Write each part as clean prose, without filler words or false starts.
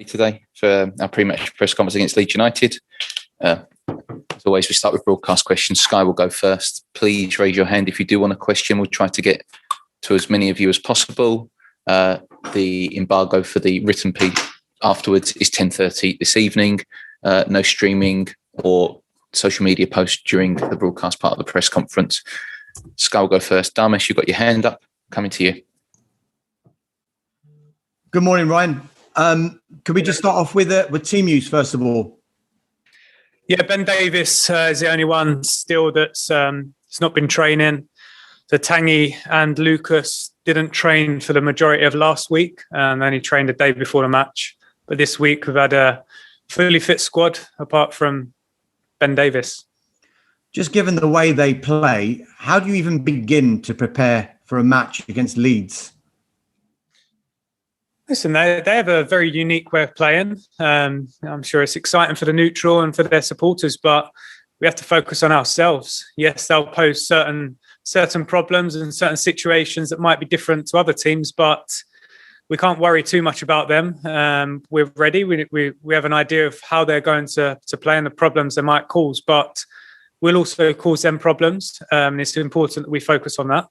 today for our pre-match press conference against Leeds United. As always, we start with broadcast questions. Sky will go first. Please raise your hand if you do want a question. We'll try to get to as many of you as possible. The embargo for the written piece afterwards is 10:30 this evening. No streaming or social media posts during the broadcast part of the press conference. Sky will go first. Damesh, you've got your hand up. Coming to you. Good morning, Ryan. Could we just start off with team news first of all? Yeah, Ben Davies is the only one still that's not been training. So Tanguy and Lucas didn't train for the majority of last week and only trained the day before the match. But this week we've had a fully fit squad apart from Ben Davies. Just given the way they play, how do you even begin to prepare for a match against Leeds? Listen, they have a very unique way of playing. I'm sure it's exciting for the neutral and for their supporters, but we have to focus on ourselves. Yes, they'll pose certain problems and certain situations that might be different to other teams, but we can't worry too much about them. We're ready. We have an idea of how they're going to play and the problems they might cause, but we'll also cause them problems. And it's important that we focus on that.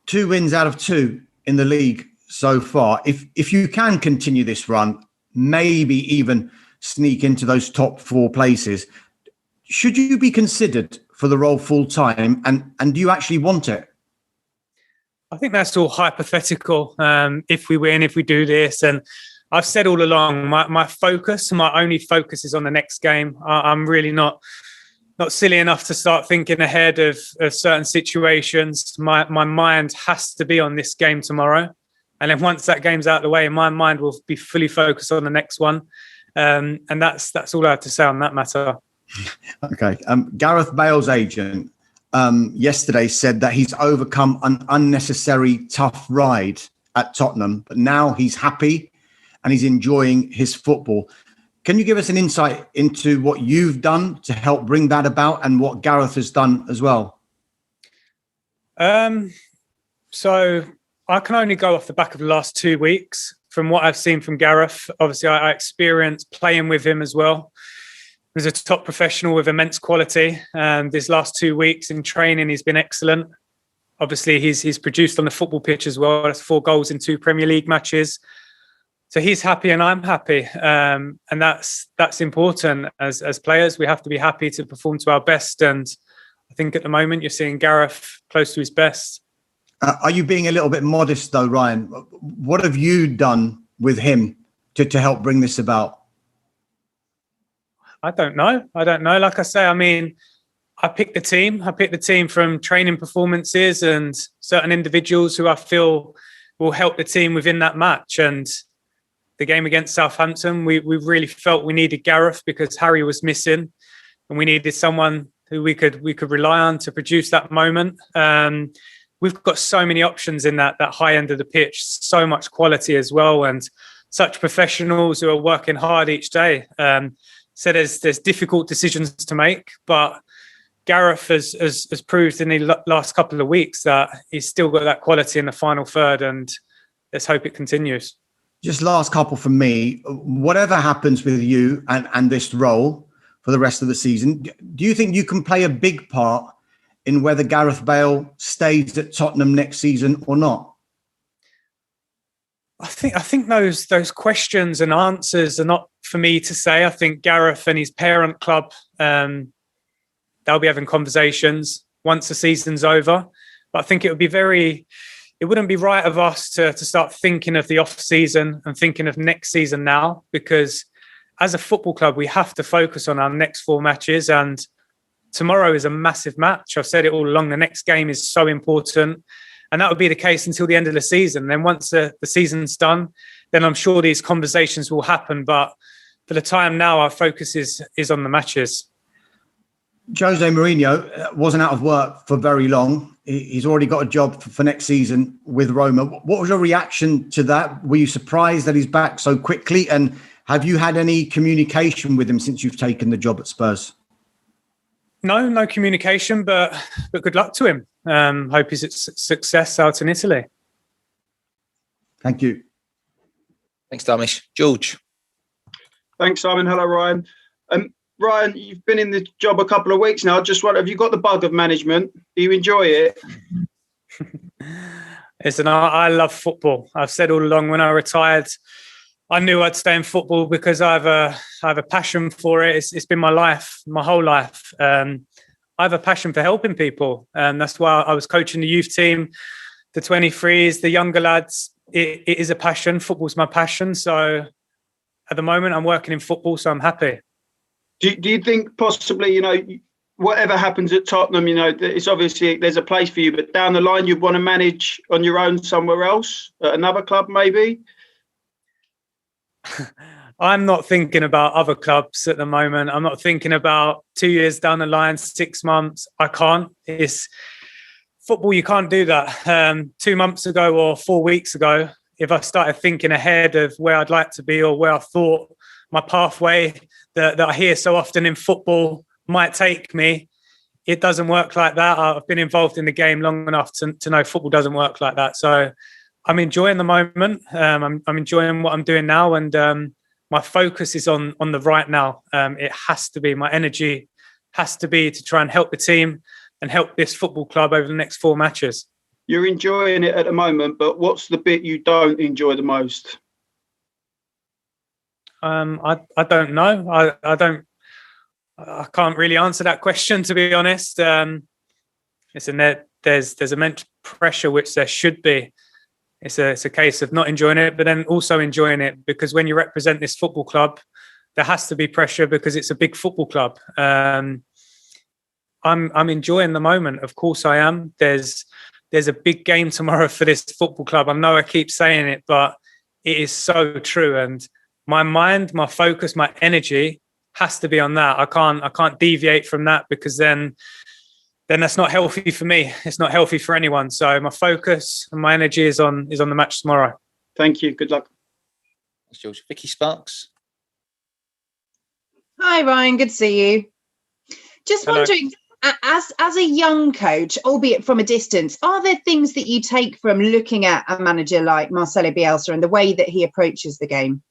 2 wins out of 2 in the league so far. If you can continue this run, maybe even sneak into those top 4 places, should you be considered for the role full time? And do you actually want it? I think that's all hypothetical. If we win, if we do this, and I've said all along, my only focus is on the next game. I'm really not silly enough to start thinking ahead of certain situations. My mind has to be on this game tomorrow. And then once that game's out of the way, my mind will be fully focused on the next one. And that's all I have to say on that matter. Okay. Gareth Bale's agent yesterday said that he's overcome an unnecessary tough ride at Tottenham, but now he's happy and he's enjoying his football. Can you give us an insight into what you've done to help bring that about and what Gareth has done as well? So I can only go off the back of the last 2 weeks from what I've seen from Gareth. Obviously, I experienced playing with him as well. He's a top professional with immense quality. These last 2 weeks in training, he's been excellent. Obviously, he's produced on the football pitch as well. That's 4 goals in 2 Premier League matches. So he's happy and I'm happy. And that's important. As players, we have to be happy to perform to our best. And I think at the moment, you're seeing Gareth close to his best. Are you being a little bit modest though, Ryan? What have you done with him to help bring this about? I don't know. Like I say, I picked the team. I picked the team from training performances and certain individuals who I feel will help the team within that match. And the game against Southampton, we really felt we needed Gareth because Harry was missing, and we needed someone who we could rely on to produce that moment. We've got so many options in that high end of the pitch, so much quality as well, and such professionals who are working hard each day. So there's difficult decisions to make, but Gareth has proved in the last couple of weeks that he's still got that quality in the final third, and let's hope it continues. Just last couple from me. Whatever happens with you and this role for the rest of the season, do you think you can play a big part in whether Gareth Bale stays at Tottenham next season or not? I think those questions and answers are not for me to say. I think Gareth and his parent club, they'll be having conversations once the season's over. But I think it wouldn't be right of us to start thinking of the off season and thinking of next season now, because as a football club, we have to focus on our next 4 matches, and tomorrow is a massive match. I've said it all along. The next game is so important. And that would be the case until the end of the season. Then once the season's done, then I'm sure these conversations will happen. But for the time now, our focus is on the matches. Jose Mourinho wasn't out of work for very long. He's already got a job for next season with Roma. What was your reaction to that? Were you surprised that he's back so quickly? And have you had any communication with him since you've taken the job at Spurs? No communication, but good luck to him. Hope he's a success out in Italy. Thank you. Thanks, Damish. George. Thanks, Simon. Hello, Ryan. Ryan, you've been in the job a couple of weeks now. I just wonder, have you got the bug of management? Do you enjoy it? Listen, I love football. I've said all along when I retired, I knew I'd stay in football because I have a passion for it. It's been my life, my whole life. I have a passion for helping people. And that's why I was coaching the youth team, the 23s, the younger lads. It is a passion. Football's my passion. So at the moment, I'm working in football, so I'm happy. Do you think possibly, whatever happens at Tottenham, it's obviously there's a place for you, but down the line you'd want to manage on your own somewhere else, at another club maybe? I'm not thinking about other clubs at the moment. I'm not thinking about 2 years down the line, 6 months. I can't. It's football, you can't do that. 2 months ago or 4 weeks ago, if I started thinking ahead of where I'd like to be or where I thought my pathway that I hear so often in football might take me, it doesn't work like that. I've been involved in the game long enough to know football doesn't work like that. So I'm enjoying the moment. I'm enjoying what I'm doing now, and my focus is on the right now. It has to be, my energy has to be to try and help the team and help this football club over the next 4 matches. You're enjoying it at the moment, but what's the bit you don't enjoy the most? I don't know. I can't really answer that question, to be honest. Listen, there's immense pressure, which there should be. It's a case of not enjoying it, but then also enjoying it, because when you represent this football club, there has to be pressure because it's a big football club. I'm enjoying the moment. Of course I am. There's a big game tomorrow for this football club. I know I keep saying it, but it is so true. And my mind, my focus, my energy has to be on that. I can't deviate from that, because then that's not healthy for me. It's not healthy for anyone. So my focus and my energy is on the match tomorrow. Thank you. Good luck. Thanks, George. Vicky Sparks. Hi, Ryan. Good to see you. Just Hello. wondering, as a young coach, albeit from a distance, are there things that you take from looking at a manager like Marcelo Bielsa and the way that he approaches the game?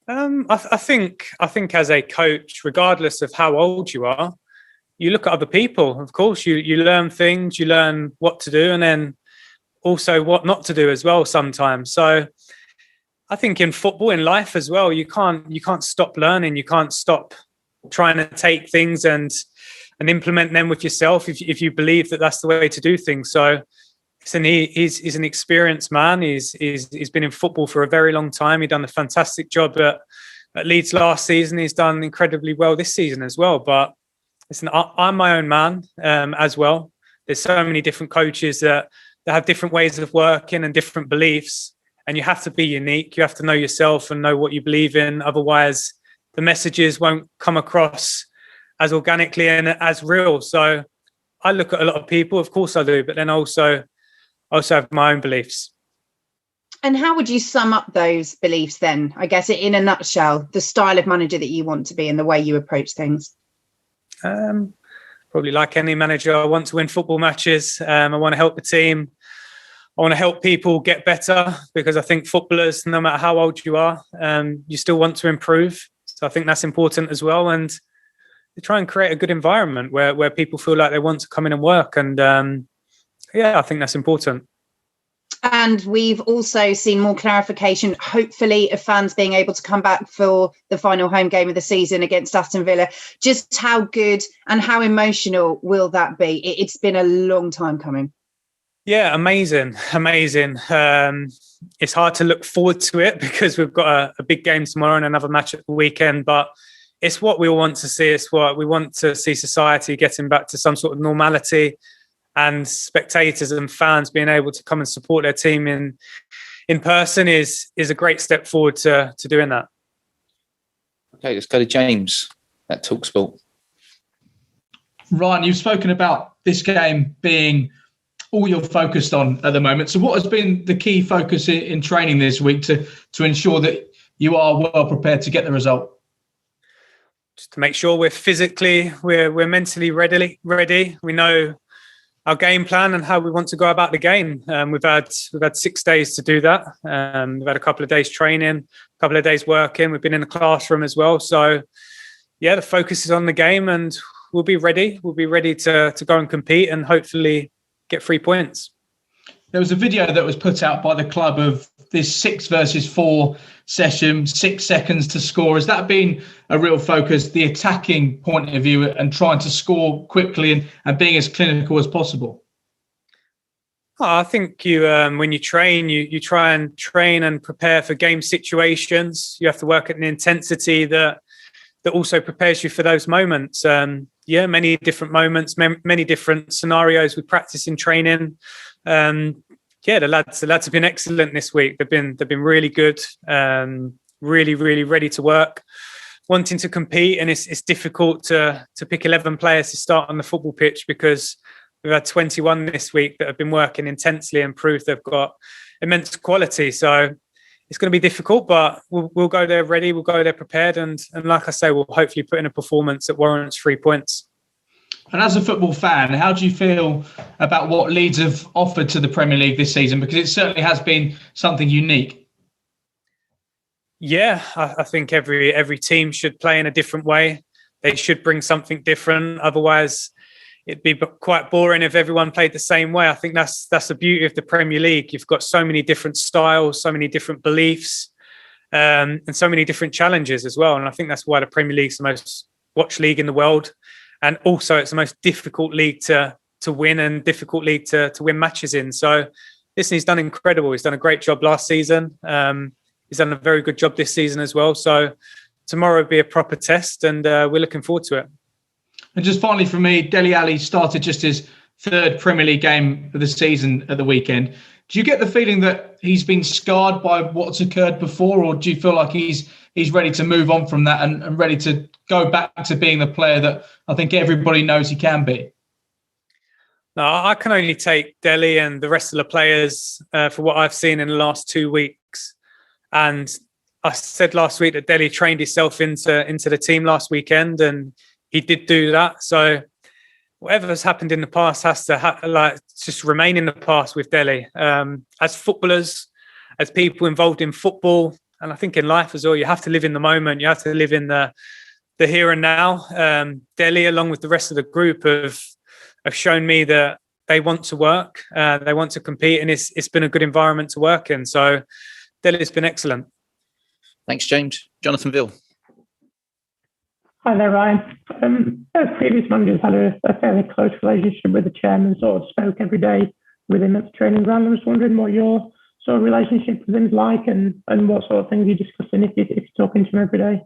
I think as a coach, regardless of how old you are, you look at other people. Of course, you learn things, you learn what to do, and then also what not to do as well sometimes. So I think in football, in life as well, you can't stop learning. You can't stop trying to take things and implement them with yourself if you believe that that's the way to do things. So he's an experienced man. He's been in football for a very long time. He's done a fantastic job at Leeds last season. He's done incredibly well this season as well. But listen, I'm my own man as well. There's so many different coaches that have different ways of working and different beliefs, and you have to be unique. You have to know yourself and know what you believe in. Otherwise, the messages won't come across as organically and as real. So I look at a lot of people, of course I do, but then also have my own beliefs. And how would you sum up those beliefs then? I guess in a nutshell, the style of manager that you want to be and the way you approach things. Probably like any manager, I want to win football matches. I want to help the team. I want to help people get better, because I think footballers, no matter how old you are, you still want to improve. So I think that's important as well. And to try and create a good environment where people feel like they want to come in and work. And I think that's important. And we've also seen more clarification, hopefully, of fans being able to come back for the final home game of the season against Aston Villa. Just how good and how emotional will that be? It's been a long time coming. Yeah, amazing. It's hard to look forward to it because we've got a big game tomorrow and another match at the weekend, but it's what we all want to see. It's what we want to see, society getting back to some sort of normality, and spectators and fans being able to come and support their team in person is a great step forward to doing that. Okay, let's go to James at TalkSport. Ryan, you've spoken about this game being all you're focused on at the moment. So what has been the key focus in training this week to ensure that you are well prepared to get the result? Just to make sure we're mentally ready. We know our game plan and how we want to go about the game. We've had 6 days to do that. We've had a couple of days training, a couple of days working. We've been in the classroom as well. So, yeah, the focus is on the game, and we'll be ready. We'll be ready to go and compete and hopefully get 3 points. There was a video that was put out by the club of this 6 versus 4 session, 6 seconds to score. Has that been a real focus, the attacking point of view and trying to score quickly and being as clinical as possible? I think you, when you train, you try and train and prepare for game situations. You have to work at an intensity that also prepares you for those moments. Many different moments, many different scenarios we practice in training. The lads have been excellent this week. They've been really good, really, really ready to work, wanting to compete. And it's difficult to pick 11 players to start on the football pitch because we've had 21 this week that have been working intensely and proved they've got immense quality. So it's going to be difficult, but we'll go there ready. We'll go there prepared. And like I say, we'll hopefully put in a performance that warrants 3 points. And as a football fan, how do you feel about what Leeds have offered to the Premier League this season? Because it certainly has been something unique. Yeah, I think every team should play in a different way. They should bring something different. Otherwise, it'd be quite boring if everyone played the same way. I think that's the beauty of the Premier League. You've got so many different styles, so many different beliefs, and so many different challenges as well. And I think that's why the Premier League's the most watched league in the world. And also it's the most difficult league to win and difficult league to win matches in. So listen, he's done incredible. He's done a great job last season. He's done a very good job this season as well. So tomorrow will be a proper test and we're looking forward to it. And just finally for me, Dele Alli started just his 3rd Premier League game of the season at the weekend. Do you get the feeling that he's been scarred by what's occurred before, or do you feel like he's ready to move on from that and ready to go back to being the player that I think everybody knows he can be? No, I can only take Dele and the rest of the players for what I've seen in the last 2 weeks. And I said last week that Dele trained himself into the team last weekend, and he did do that. So whatever has happened in the past has to just remain in the past with Dele. As footballers, as people involved in football, and I think in life as well, you have to live in the moment. You have to live in the here and now. Dele, along with the rest of the group, have shown me that they want to work, they want to compete, and it's been a good environment to work in. So Dele's been excellent. Thanks, James. Jonathan Ville. Hi there, Ryan. Previous managers had a fairly close relationship with the chairman, sort of spoke every day with him at the training ground. I was wondering what your sort of relationship with him is like and what sort of things you're discussing if you're talking to him every day.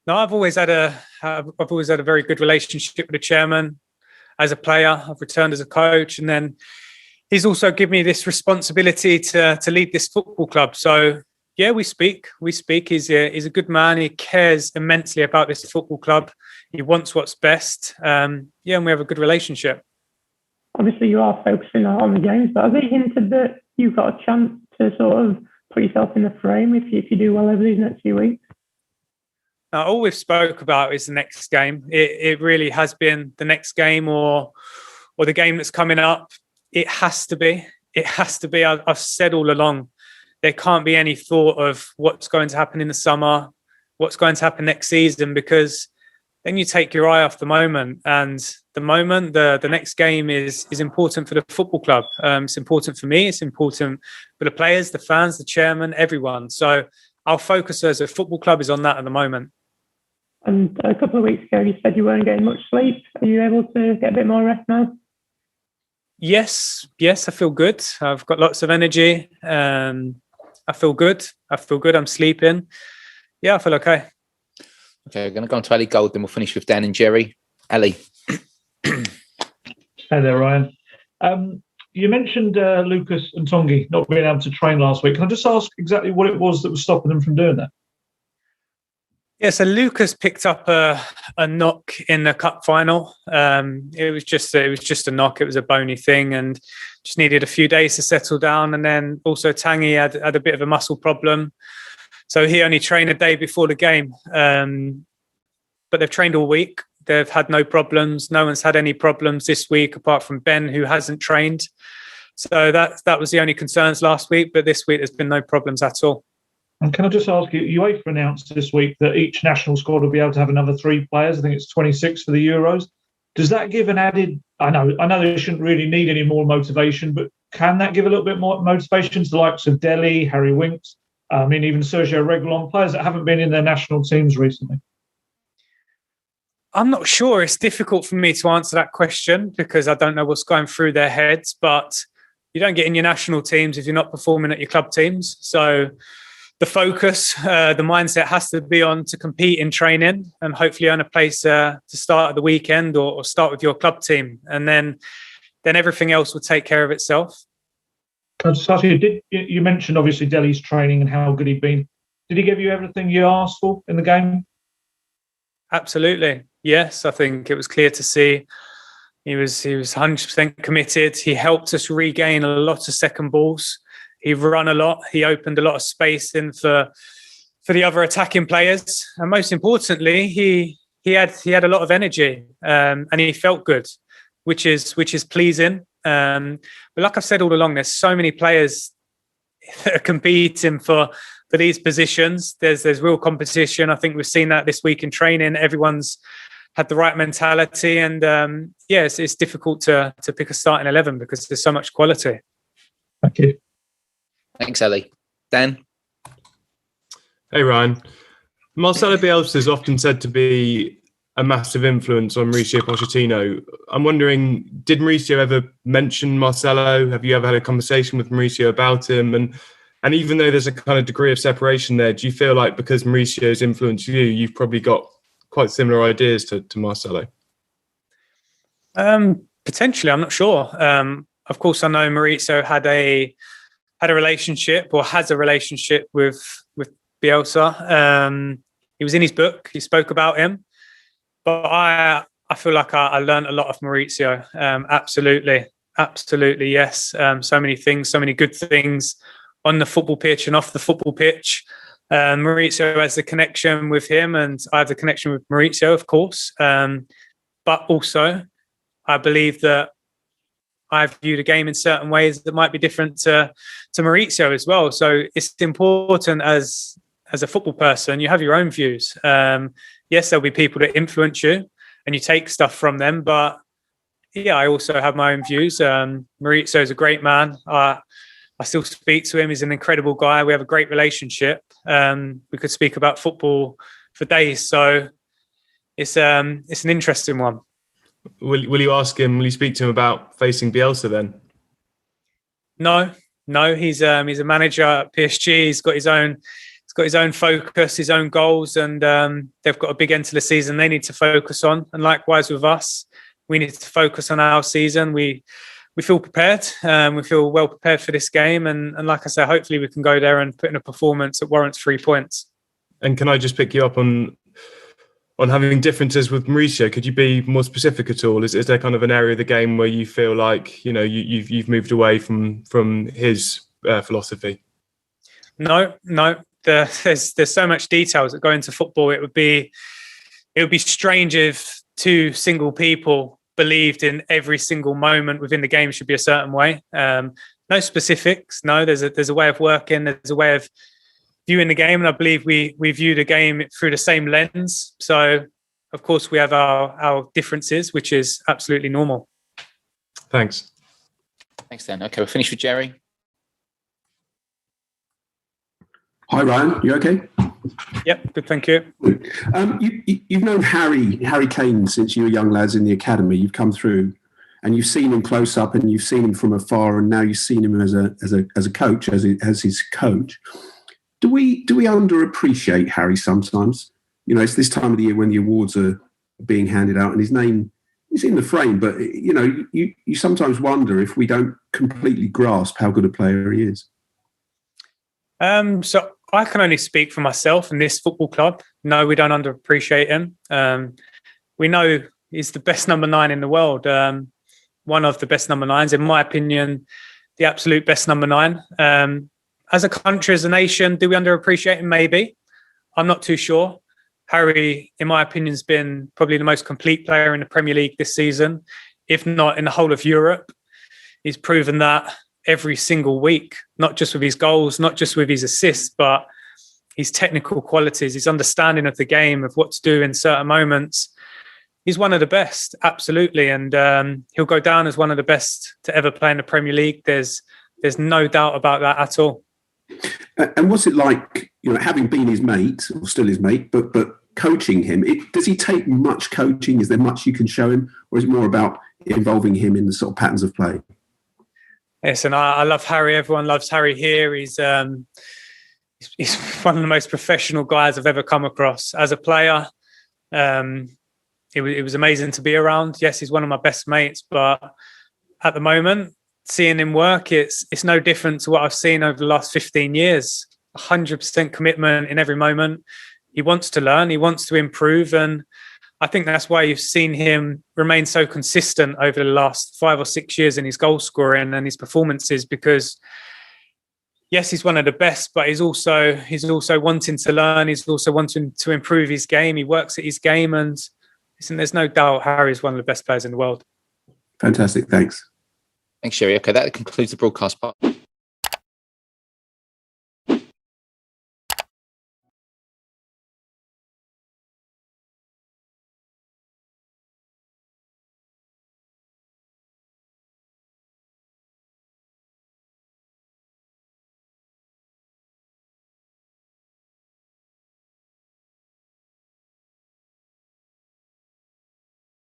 No, I've always had a very good relationship with the chairman. As a player, I've returned as a coach, and then he's also given me this responsibility to lead this football club. So yeah, we speak. He's a good man. He cares immensely about this football club. He wants what's best. And we have a good relationship. Obviously, you are focusing on the games, but have they hinted that you've got a chance to sort of put yourself in the frame if you do well over these next few weeks? All we've spoke about is the next game. It really has been the next game or the game that's coming up. It has to be. It has to be. I've said all along, there can't be any thought of what's going to happen in the summer, what's going to happen next season, because then you take your eye off the moment. And the moment, the next game is important for the football club. It's important for me. It's important for the players, the fans, the chairman, everyone. So our focus as a football club is on that at the moment. And a couple of weeks ago, you said you weren't getting much sleep. Are you able to get a bit more rest now? Yes, I feel good. I've got lots of energy. I feel good. I'm sleeping. Yeah, I feel okay. Okay, we're going to go on to Ali Gold, then we'll finish with Dan and Jerry. Ali. Hey there, Ryan. You mentioned Lucas and Tongi not being able to train last week. Can I just ask exactly what it was that was stopping them from doing that? Yeah, so Lucas picked up a knock in the cup final. It was just a knock. It was a bony thing, and just needed a few days to settle down. And then also Tangi had a bit of a muscle problem, so he only trained a day before the game. But they've trained all week. they've had no problems. No one's had any problems this week apart from Ben, who hasn't trained. So that was the only concerns last week, but this week there's been no problems at all. And can I just ask you, UEFA announced this week that each national squad will be able to have another 3 players. I think it's 26 for the Euros. Does that give an added, I know they shouldn't really need any more motivation, but can that give a little bit more motivation to the likes of Dele, Harry Winks, even Sergio Reguilon, players that haven't been in their national teams recently? I'm not sure. It's difficult for me to answer that question because I don't know what's going through their heads, but you don't get in your national teams if you're not performing at your club teams. So the focus, the mindset has to be on to compete in training and hopefully earn a place to start at the weekend or start with your club team. And then everything else will take care of itself. Can I just ask you, you mentioned obviously Dele's training and how good he'd been. Did he give you everything you asked for in the game? Absolutely. Yes, I think it was clear to see. He was 100% committed. He helped us regain a lot of second balls. He ran a lot. He opened a lot of space in for the other attacking players. And most importantly, he had a lot of energy and he felt good, which is pleasing. But like I've said all along, there's so many players that are competing for these positions. There's real competition. I think we've seen that this week in training. Everyone's had the right mentality, and it's difficult to pick a starting 11 because there's so much quality. Thank you. Thanks, Ellie. Dan? Hey, Ryan. Marcelo Bielsa is often said to be a massive influence on Mauricio Pochettino. I'm wondering, did Mauricio ever mention Marcelo? Have you ever had a conversation with Mauricio about him? And even though there's a kind of degree of separation there, do you feel like because Mauricio's influenced you, you've probably got quite similar ideas to Marcelo? Potentially, I'm not sure. Of course, I know Mauricio had a relationship or has a relationship with Bielsa. He was in his book. He spoke about him. But I feel like I learned a lot of Mauricio. Absolutely, yes. So many things, so many good things on the football pitch and off the football pitch. Mauricio has the connection with him, and I have the connection with Mauricio, of course. But also, I believe that I view the game in certain ways that might be different to Mauricio as well. So it's important as a football person, you have your own views. Yes, there'll be people that influence you and you take stuff from them. But yeah, I also have my own views. Mauricio is a great man. I still speak to him. He's an incredible guy. We have a great relationship. We could speak about football for days. So it's an interesting one. Will you ask him? Will you speak to him about facing Bielsa then? No. He's a manager at PSG. He's got his own focus, his own goals, and they've got a big end to the season they need to focus on. And likewise with us, we need to focus on our season. We feel prepared. We feel well prepared for this game, and like I said, hopefully we can go there and put in a performance that warrants 3 points. And can I just pick you up on having differences with Mauricio? Could you be more specific at all? Is there kind of an area of the game where you feel like you've moved away from his philosophy? No. There's so much details that go into football. It would be strange if two single people believed in every single moment within the game should be a certain way. No specifics. No, there's a way of working. There's a way of viewing the game, and I believe we view the game through the same lens. So, of course, we have our differences, which is absolutely normal. Thanks, Dan. Okay, we'll finish with Jerry. Hi, Ryan. You okay? Yep, good, thank you. You've known Harry Kane since you were young lads in the academy. You've come through, and you've seen him close up, and you've seen him from afar, and now you've seen him as a coach, as his coach. Do we underappreciate Harry sometimes? It's this time of the year when the awards are being handed out, and his name is in the frame. But you sometimes wonder if we don't completely grasp how good a player he is. So I can only speak for myself and this football club. No, we don't underappreciate him. We know he's the best number 9 in the world. One of the best number 9s, in my opinion, the absolute best number 9. As a country, as a nation, do we underappreciate him? Maybe. I'm not too sure. Harry, in my opinion, has been probably the most complete player in the Premier League this season, if not in the whole of Europe. He's proven that every single week, not just with his goals, not just with his assists, but his technical qualities, his understanding of the game, of what to do in certain moments. He's one of the best, absolutely. And he'll go down as one of the best to ever play in the Premier League. There's no doubt about that at all. And what's it like, having been his mate, or still his mate, but coaching him? Does he take much coaching? Is there much you can show him? Or is it more about involving him in the sort of patterns of play? Yes, and I love Harry. Everyone loves Harry here. He's one of the most professional guys I've ever come across. As a player, it was amazing to be around. Yes, he's one of my best mates, but at the moment, seeing him work, it's no different to what I've seen over the last 15 years. 100% commitment in every moment. He wants to learn. He wants to improve. And I think that's why you've seen him remain so consistent over the last 5 or 6 years in his goal scoring and his performances, because yes, he's one of the best, but he's also wanting to learn. He's also wanting to improve his game. He works at his game, and listen, there's no doubt Harry's one of the best players in the world. Fantastic. Thanks. Thanks, Sherry. Okay, that concludes the broadcast part.